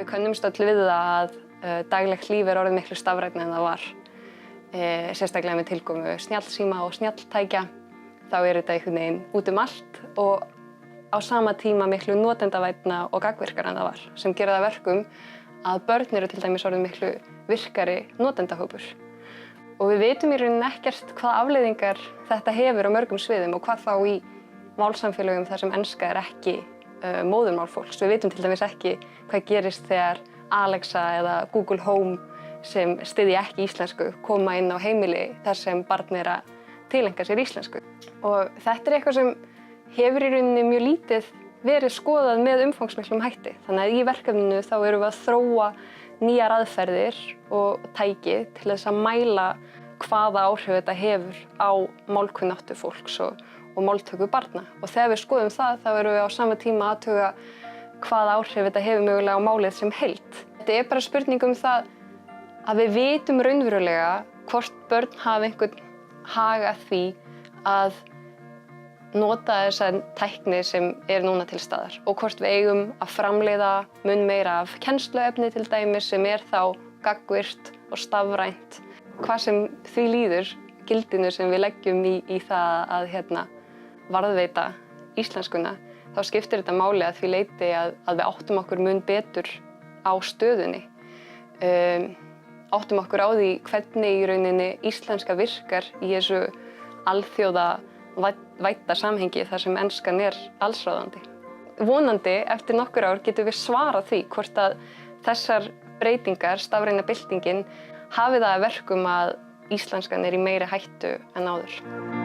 Við könnumst öll við það að daglegt líf orðið miklu stafrænna en það var. Sérstaklega með tilkomu snjallsíma og snjalltækja. Þá þetta einhvern veginn út allt og á sama tíma miklu notendavænna og gagnvirkara en það var, sem gera það verkum að börn eru til dæmis orðið miklu virkari notendahópur. Og við vitum í rauninni ekkert hvaða afleiðingar þetta hefur á mörgum sviðum og hvað þá í málsamfélögum þar sem enska ekki móðurmál fólks. Við vitum til dæmis ekki hvað gerist þegar Alexa eða Google Home sem styðja ekki íslensku koma inn á heimili þar sem barn að tileinka sér íslensku. Og þetta eitthvað sem hefur í rauninni mjög lítið verið skoðað með umfangsmiklum hætti. Þannig að í verkefninu þá erum við að þróa nýjar aðferðir og tæki til þess að mæla hvaða áhrif þetta hefur á málkunnáttu fólks og máltöku barna. Og þegar við skoðum það, þá erum við á sama tíma að athuga hvaða áhrif þetta hefur mögulega á málið sem heild. Þetta bara spurning það að við vitum raunverulega hvort börn hafa einhvern hag af því að nota þessa tækni sem núna til staðar og hvort við eigum að framleiða mun meira af kennsluefni til dæmis sem þá gagnvirkt og stafrænt. Hvað sem því líður, gildinu sem við leggjum í það að varðveita íslenskuna, þá skiptir þetta máli að því leyti að við áttum okkur mun betur á stöðunni. Áttum okkur á því hvernig í rauninni íslenska virkar í þessu alþjóða vætta samhengi þar sem enskan allsráðandi. Vonandi eftir nokkur ár getum við svarað því hvort að þessar breytingar, stafræna byltingin, hafi það að verkum að íslenskan í meiri hættu en áður.